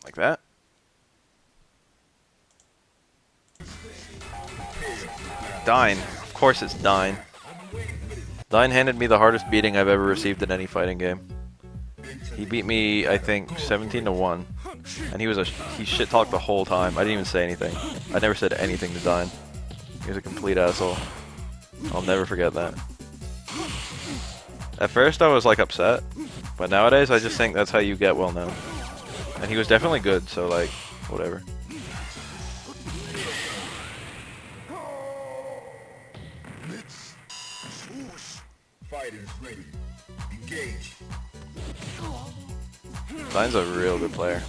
Like that. Dyne. Of course it's Dyne. Dyne handed me the hardest beating I've ever received in any fighting game. He beat me, I think, 17-1. And he shit talked the whole time. I didn't even say anything. I never said anything to Dyne. He was a complete asshole. I'll never forget that. At first I was like upset, but nowadays I just think that's how you get well known. And he was definitely good, so like, whatever. Fighters ready. Engage. Dyne's a real good player.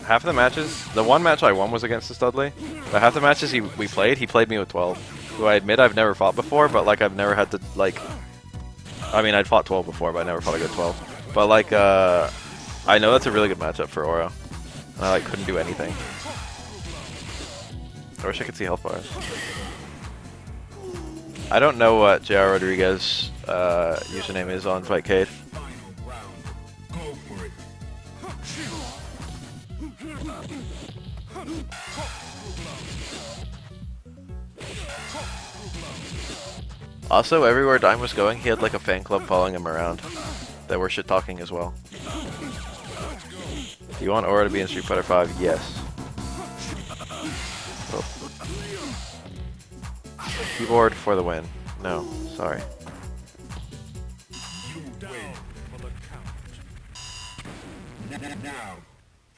Half of the matches, the one match I won was against the Studley, but half the matches we played, he played me with 12. Who I admit I've never fought before, but like I've never had to like, I mean I'd fought 12 before, but I never fought a good 12. But like, I know that's a really good matchup for Oro. And I like couldn't do anything. I wish I could see health bars. I don't know what JR Rodriguez username is on Fightcade. Also, everywhere Dyne was going, he had like a fan club following him around that were shit talking as well. Do you want Aura to be in Street Fighter 5? Yes. Oh. Keyboard for the win. No, sorry. Now,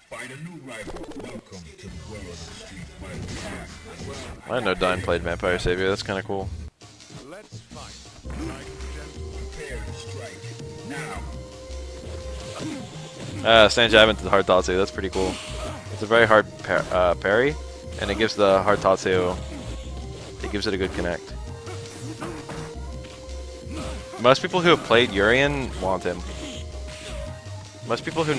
find a new rival. Welcome to the world of Street Fighter. I didn't know Dyne played Vampire Savior. That's kind of cool. Let's fight. Prepare to strike. Now. Stand jab into the hard Tatsu. That's pretty cool. It's a very hard parry, and it gives the hard Tatsu. It gives it a good connect. Most people who have played Urien want him. Most people who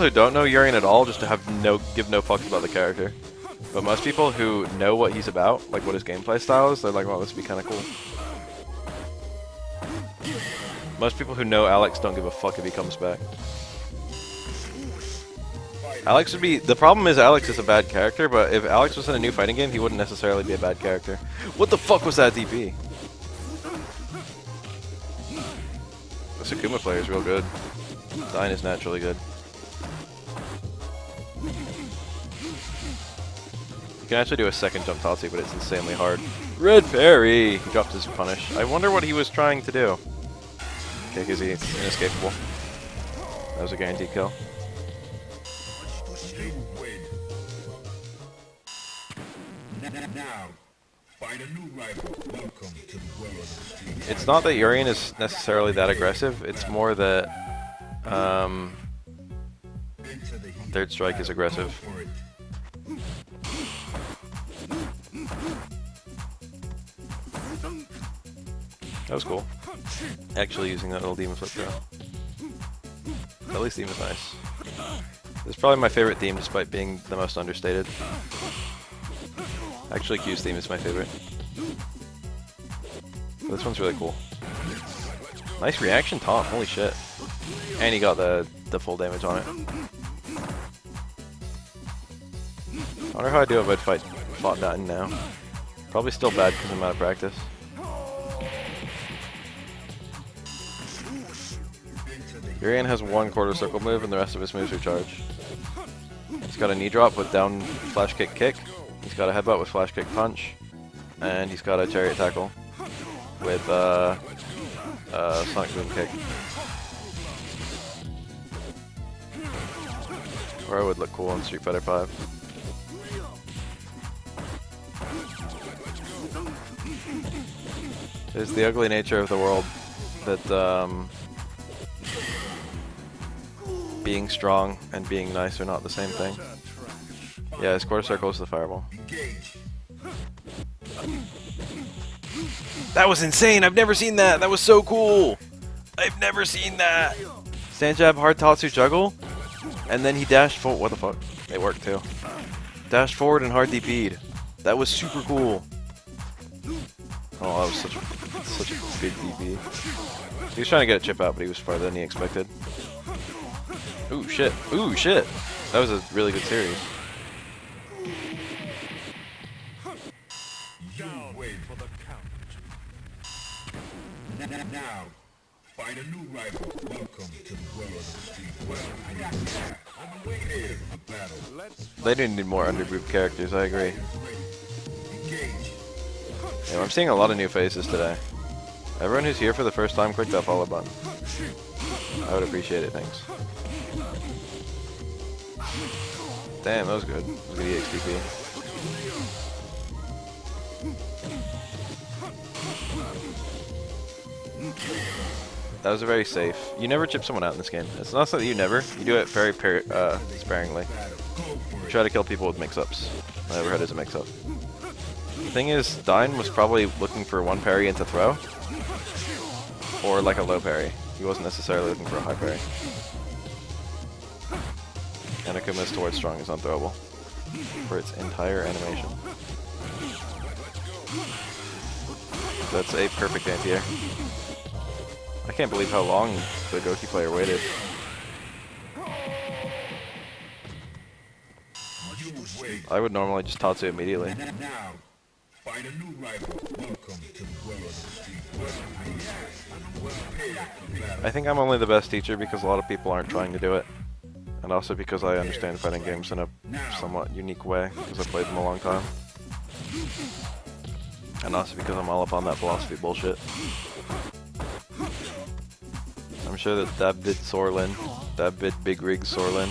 don't know Urien at all just give no fucks about the character. But most people who know what he's about, like what his gameplay style is, they're like, wow, this would be kind of cool. Most people who know Alex don't give a fuck if he comes back. Alex would be... The problem is Alex is a bad character, but if Alex was in a new fighting game, he wouldn't necessarily be a bad character. What the fuck was that DP? The Sakuma player is real good. Dyne is naturally good. You can actually do a second jump Tatsu, but it's insanely hard. Red Fairy! He dropped his punish. I wonder what he was trying to do. Okay, because he's inescapable. That was a guaranteed kill. Now, find a new rival. Welcome to the world of Street Fighter. It's not that Urien is necessarily that aggressive, it's more that Third Strike is aggressive. That was cool. Actually using that little demon flip throw. At least theme is nice. It's probably my favorite theme despite being the most understated. Actually Q's theme is my favorite. This one's really cool. Nice reaction taunt, holy shit. And he got the full damage on it. I wonder how I do if I'd fought Dyne now. Probably still bad because I'm out of practice. Urien has one quarter circle move and the rest of his moves are charge. He's got a knee drop with down flash kick kick. He's got a headbutt with flash kick punch. And he's got a chariot tackle with sonic boom kick. Or it would look cool in Street Fighter 5. It's the ugly nature of the world that being strong and being nice are not the same thing. Yeah, his quarter circle is the fireball. That was insane! I've never seen that! That was so cool! I've never seen that! Stand jab, hard Tatsu juggle, and then he dashed forward. What the fuck? It worked too. Dashed forward and hard DP'd. That was super cool. Oh, that was such a big DP. He was trying to get a chip out, but he was farther than he expected. Ooh, shit. Ooh, shit. That was a really good series. You wait for the count. Now, find a new rival. Welcome to the world of the street. Well, I got that. I'm prepared for the battle. They do need more undergroup characters, I agree. Engage. Yeah, I'm seeing a lot of new faces today. Everyone who's here for the first time, click that follow button. I would appreciate it, thanks. Damn, that was good. That was good EXTP. That was very safe. You never chip someone out in this game. It's not that you never. You do it very sparingly. You try to kill people with mix-ups. My overhead is a mix-up. The thing is, Dyne was probably looking for one parry into throw. Or like a low parry. He wasn't necessarily looking for a high parry. And Akuma's towards strong is unthrowable. For its entire animation. That's a perfect anti-air. I can't believe how long the Gouki player waited. I would normally just Tatsu immediately. Now, find a new rival. Welcome to the world of the street. I think I'm only the best teacher because a lot of people aren't trying to do it. And also because I understand fighting games in a somewhat unique way, because I've played them a long time. And also because I'm all up on that philosophy bullshit. I'm sure that David Sorlin, David Big Rig Sorlin,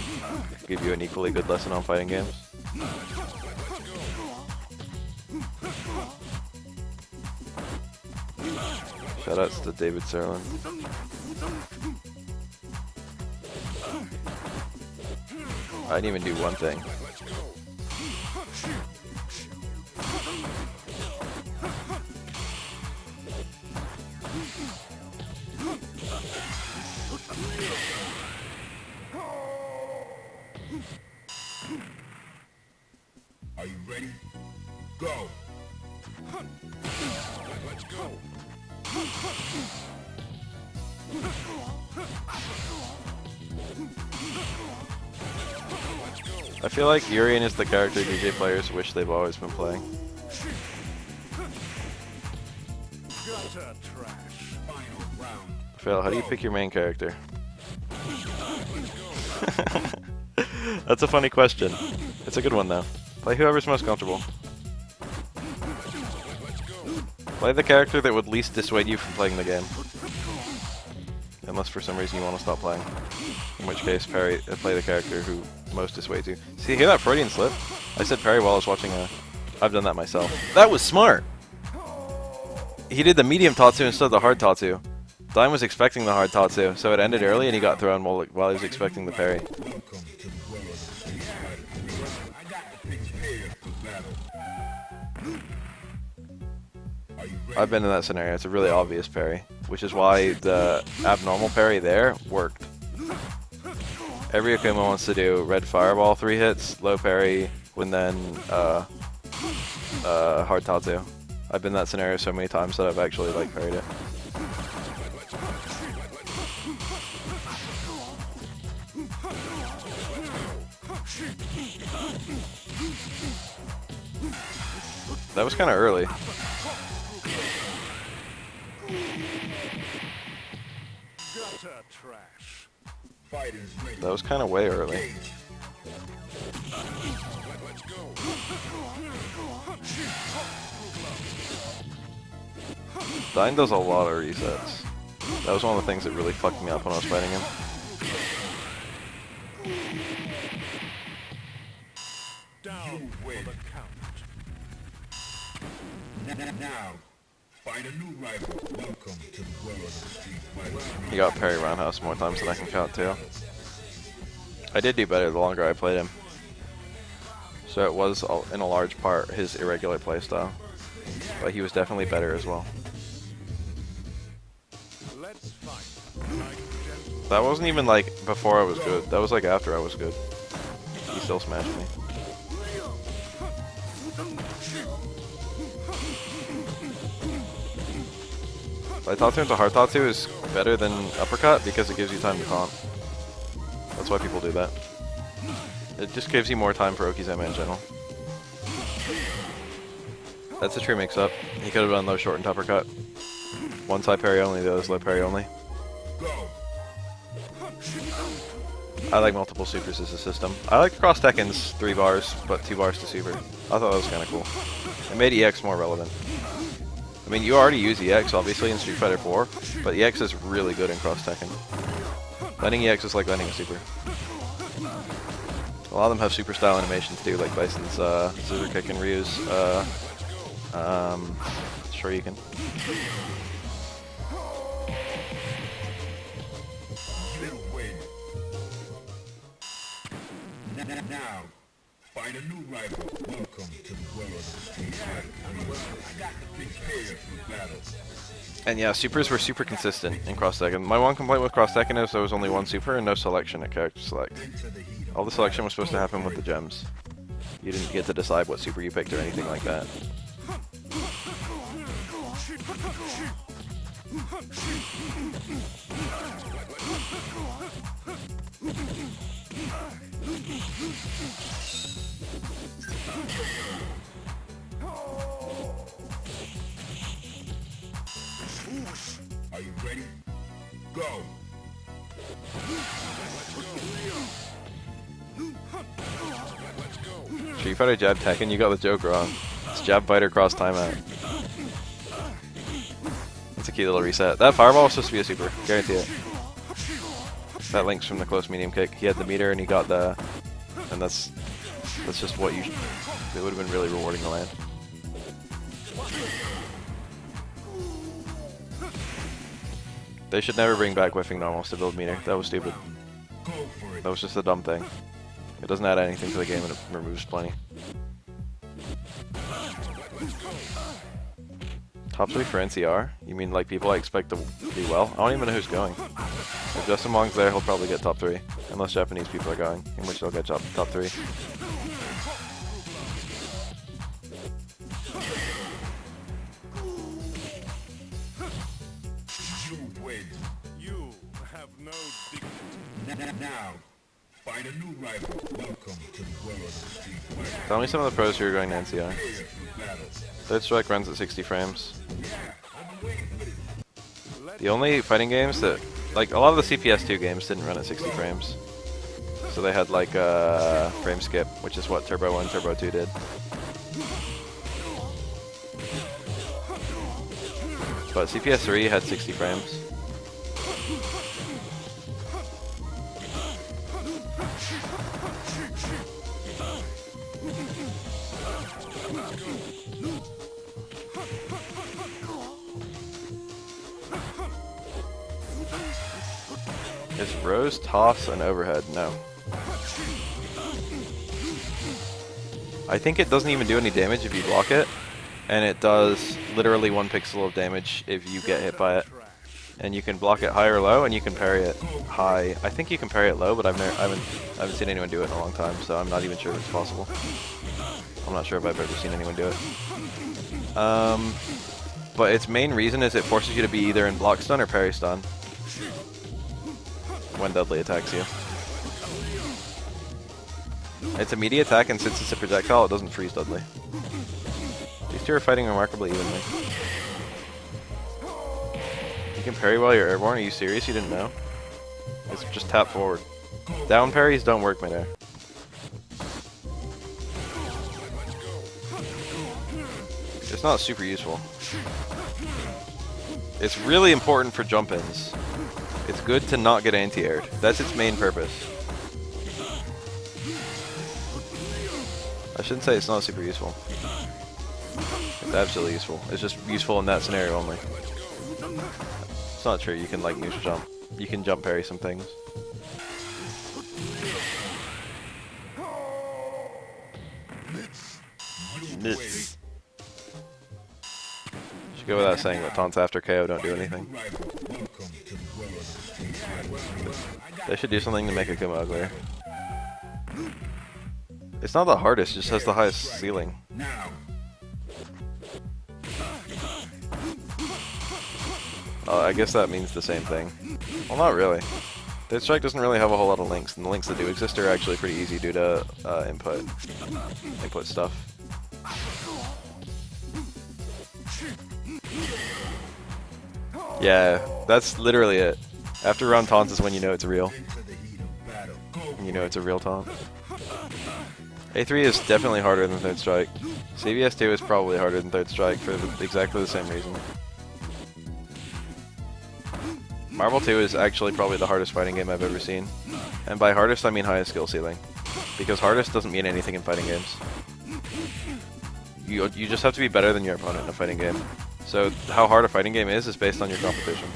could give you an equally good lesson on fighting games. Shoutouts to David Sorlin. I didn't even do one thing. Are you ready? Go! Let's go! I feel like Urien is the character DJ players wish they've always been playing. Bafael, how do you pick your main character? That's a funny question. It's a good one though. Play whoever's most comfortable. Play the character that would least dissuade you from playing the game. Unless for some reason you want to stop playing. In which case, play the character who most dissuades you. See, hear that Freudian slip? I said parry while I was watching a... I've done that myself. That was smart! He did the medium Tatsu instead of the hard Tatsu. Dyne was expecting the hard Tatsu, so it ended early and he got thrown while he was expecting the parry. I've been in that scenario. It's a really obvious parry, which is why the abnormal parry there worked. Every Akuma wants to do red fireball 3 hits, low parry, and then hard Tatsu. I've been in that scenario so many times that I've actually like parried it. That was kind of early. That was kind of way early. Dyne does a lot of resets. That was one of the things that really fucked me up when I was fighting him. Down for the count. Now, find a new rival. Welcome to the world of the street. He got parry roundhouse more times than I can count too. I did do better the longer I played him. So it was, in a large part, his irregular playstyle. But he was definitely better as well. That wasn't even like before I was good. That was like after I was good. He still smashed me. Light Tatsu into hard Tatsu is better than uppercut because it gives you time to taunt. That's why people do that. It just gives you more time for Okizeme in general. That's a true mix-up. He could have done low short and uppercut. One side parry only, the other's low parry only. I like multiple supers as a system. I like cross Tekken's 3 bars, but 2 bars to super. I thought that was kind of cool. It made EX more relevant. I mean, you already use EX, obviously, in Street Fighter 4, but EX is really good in cross Tekken. Landing EX is like landing a super. A lot of them have super style animations too, like Bison's scissor kick and Ryu's Shoryuken. Now, find a new rival. Welcome to the world of Street Fighter. I got to prepare for battle. And yeah, supers were super consistent in Cross Tekken. My one complaint with Cross Tekken is there was only one super and no selection at character select. All the selection was supposed to happen with the gems. You didn't get to decide what super you picked or anything like that. Are you ready? Go! Street Fighter jab Tekken, you got the joke wrong. It's jab fighter cross timeout. That's a cute little reset. That fireball was supposed to be a super, guarantee it. That links from the close medium kick. He had the meter and he got the, and that's just what you. It would have been really rewarding to land. They should never bring back whiffing normals to build meter. That was stupid. That was just a dumb thing. It doesn't add anything to the game and it removes plenty. Top 3 for NCR? You mean like people I expect to do well? I don't even know who's going. If Justin Wong's there, he'll probably get top 3. Unless Japanese people are going, in which they'll get top 3. You have no dignity. Now, find a new rival. Welcome to the world of Street Fighter. Tell me some of the pros who are going to NCR. Third Strike runs at 60 frames. The only fighting games that, like, a lot of the CPS2 games didn't run at 60 frames. So they had, like, frame skip, which is what Turbo 1, Turbo 2 did. But CPS3 had 60 frames. Is Rose, toss, and overhead? No. I think it doesn't even do any damage if you block it, and it does literally 1 pixel of damage if you get hit by it. And you can block it high or low, and you can parry it high. I think you can parry it low, but I haven't seen anyone do it in a long time, so I'm not even sure if it's possible. I'm not sure if I've ever seen anyone do it. But its main reason is it forces you to be either in block stun or parry stun when Dudley attacks you. It's a media attack, and since it's a projectile, it doesn't freeze Dudley. These two are fighting remarkably evenly. You can parry while you're airborne? Are you serious? You didn't know? It's just tap forward. Down parries don't work midair. It's not super useful. It's really important for jump-ins. It's good to not get anti-aired. That's its main purpose. I shouldn't say it's not super useful. It's absolutely useful. It's just useful in that scenario only. It's not true. You can like neutral jump. You can jump parry some things. Nits. Should go without saying that taunts after KO don't do anything. They should do something to make it come uglier. It's not the hardest, it just has the highest ceiling. I guess that means the same thing. Well, not really. Third strike doesn't really have a whole lot of links, and the links that do exist are actually pretty easy due to input stuff. Yeah, that's literally it. After round taunts is when you know it's real. You know it's a real taunt. A3 is definitely harder than third strike. CBS2 is probably harder than third strike for exactly the same reason. Marvel 2 is actually probably the hardest fighting game I've ever seen. And by hardest, I mean highest skill ceiling. Because hardest doesn't mean anything in fighting games. You just have to be better than your opponent in a fighting game. So how hard a fighting game is based on your competition.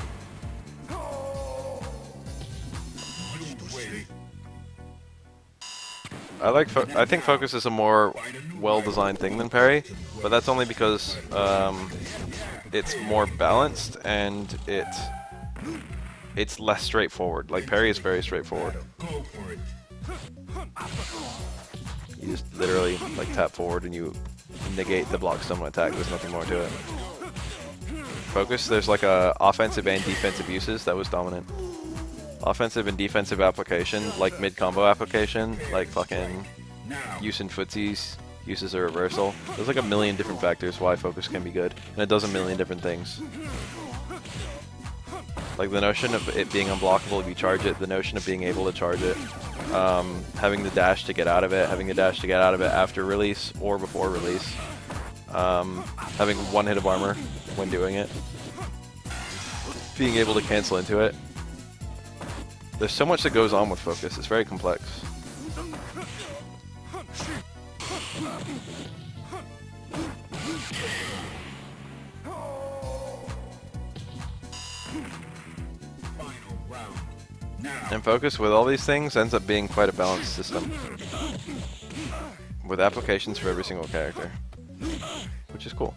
I think focus is a more well-designed thing than parry, but that's only because it's more balanced and it's less straightforward. Like parry is very straightforward. You just literally like tap forward and you negate the block stun attack. There's nothing more to it. Focus, there's like a offensive and defensive uses that was dominant. Offensive and defensive application, like mid-combo application, like fucking use in footsies, uses a reversal. There's like a million different factors why focus can be good, and it does a million different things. Like the notion of it being unblockable if you charge it, the notion of being able to charge it, having the dash to get out of it, having the dash to get out of it after release or before release, having one hit of armor when doing it, being able to cancel into it. There's so much that goes on with focus, it's very complex. And focus with all these things ends up being quite a balanced system. With applications for every single character. Which is cool.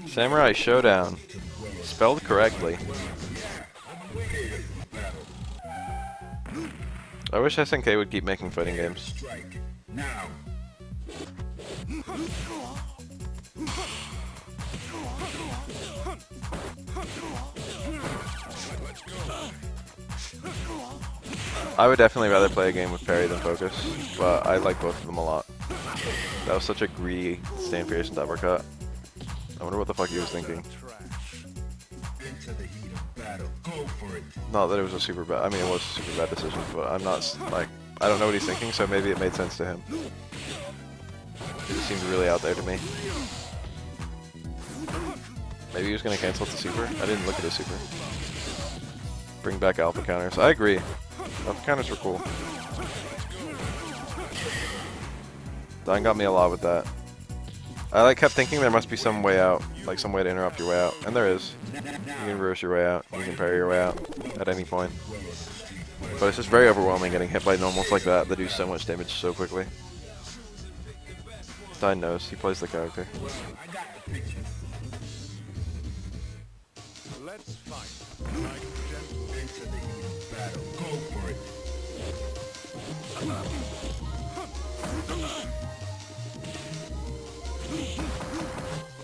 Samurai Showdown. Spelled correctly. I wish SNK would keep making fighting games. I would definitely rather play a game with parry than focus, but I like both of them a lot. That was such a greedy stand fierce and uppercut. I wonder what the fuck he was thinking. Not that it was a super bad, I mean it was a super bad decision, but I'm not, like, I don't know what he's thinking, so maybe it made sense to him. It just seemed really out there to me. Maybe he was going to cancel it to super? I didn't look at his super. Bring back alpha counters. I agree. Alpha counters were cool. Dyne got me a lot with that. I like kept thinking there must be some way out, like some way to interrupt your way out, and there is. You can reverse your way out, you can parry your way out at any point. But it's just very overwhelming getting hit by normals like that do so much damage so quickly. Dyne knows, he plays the character. Let's fight. Into the heat of battle. Go for it.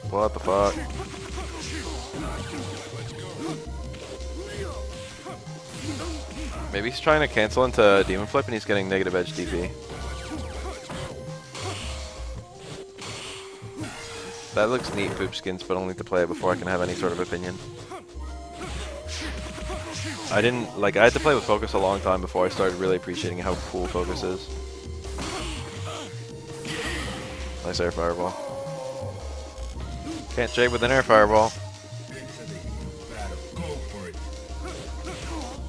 What the fuck? Maybe he's trying to cancel into Demon Flip and he's getting negative edge DP. That looks neat, Poopskins, but only to play it before I can have any sort of opinion. I had to play with focus a long time before I started really appreciating how cool focus is. Nice air fireball. Can't trade with an air fireball.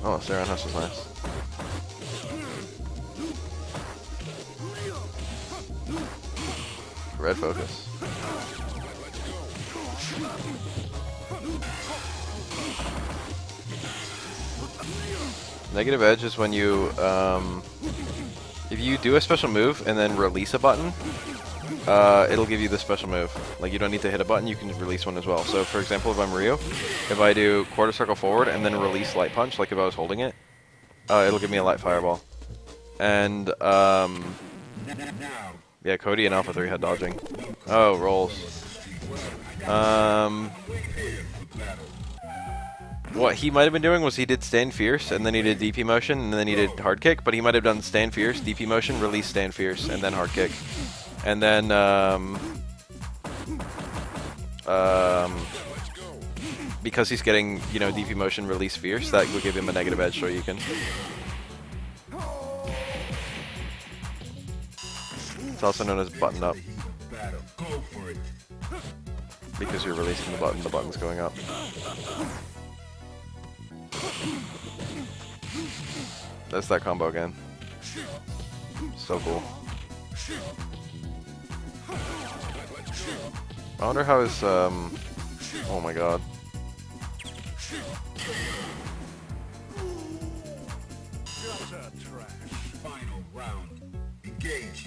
Oh, Saran Hush is nice. Red focus. Negative edge is when you, if you do a special move and then release a button, it'll give you the special move. Like, you don't need to hit a button, you can release one as well. So, for example, if I'm Ryu, if I do quarter circle forward and then release light punch, like if I was holding it, it'll give me a light fireball. And, yeah, Cody and Alpha 3 had dodging. Oh, rolls. What he might have been doing was he did stand fierce, and then he did DP motion, and then he did hard kick, but he might have done stand fierce, DP motion, release stand fierce, and then hard kick. And then, because he's getting, you know, DP motion, release fierce, that would give him a negative edge, so you can. It's also known as button up. Because you're releasing the button's going up. That's that combo again. So cool. I wonder how his, oh my god. Final round. Engage.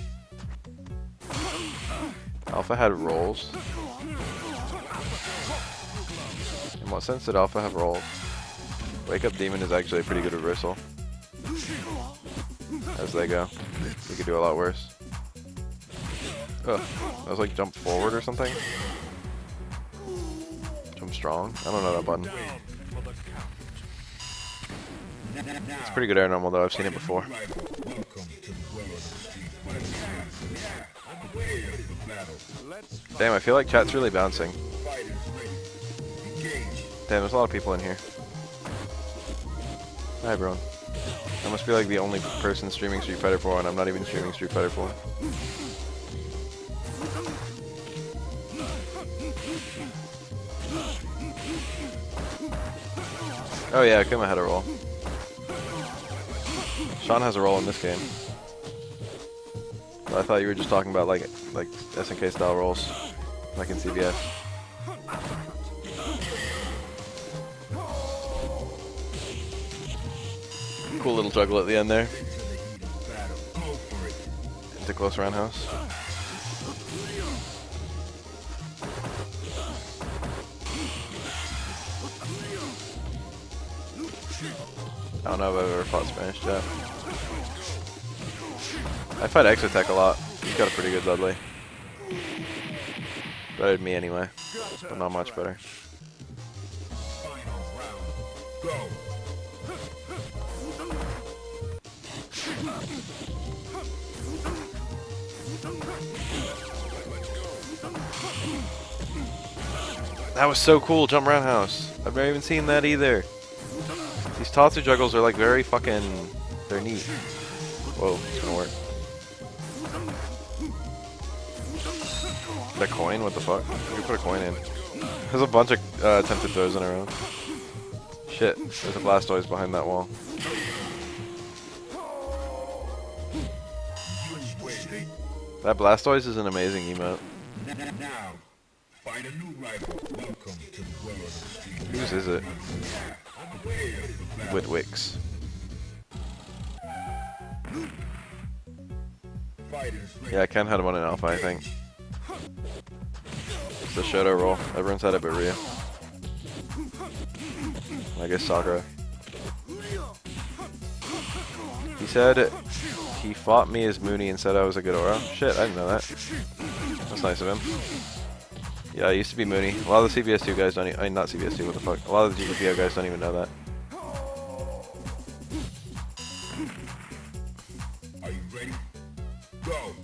Alpha had rolls. In what sense did Alpha have rolls? Wake Up Demon is actually a pretty good reversal. As they go. We could do a lot worse. Ugh. That was like jump forward or something? Jump strong? I don't know that button. It's pretty good air normal though, I've seen it before. Damn, I feel like chat's really bouncing. Damn, there's a lot of people in here. Hi everyone. I must be like the only person streaming Street Fighter 4 and I'm not even streaming Street Fighter 4. Oh yeah, Kuma had a roll. Sean has a roll in this game. But I thought you were just talking about like SNK style rolls, like in CBS. Cool little juggle at the end there. Into close roundhouse. I don't know if I've ever fought Spanish Jet. I fight Exotech a lot. He's got a pretty good Dudley. Better than me anyway, but not much better. That was so cool, jump roundhouse. I've never even seen that either. These Tatsu juggles are like very fucking, they're neat. Whoa, it's gonna work. That coin, what the fuck? You put a coin in. There's a bunch of attempted throws in a row. Shit, there's a Blastoise behind that wall. That Blastoise is an amazing emote. Now, find a new rival. Welcome to the world of Street. Whose is it? Witwix. Yeah, Ken had one in Alpha, I think. It's the Shoto roll. Everyone's had it but Ryu. I guess Sakura. He said he fought me as Mooney and said I was a good aura. Shit, I didn't know that. That's nice of him. Yeah, I used to be Mooney. A lot of the CBS2 guys don't even, not CBS2, what the fuck. A lot of the GPO guys don't even know that. Are you ready? Go.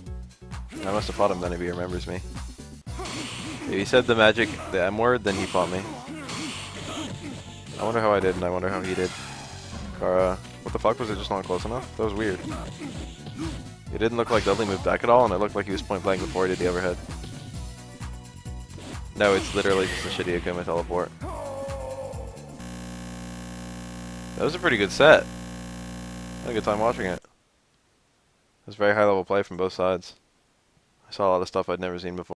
I must have fought him then if he remembers me. If he said the M word, then he fought me. I wonder how I did, and I wonder how he did. Kara, what the fuck, was it just not close enough? That was weird. It didn't look like Dudley moved back at all, and it looked like he was point blank before he did the overhead. No, it's literally just a shitty Akuma teleport. That was a pretty good set. I had a good time watching it. It was very high level play from both sides. I saw a lot of stuff I'd never seen before.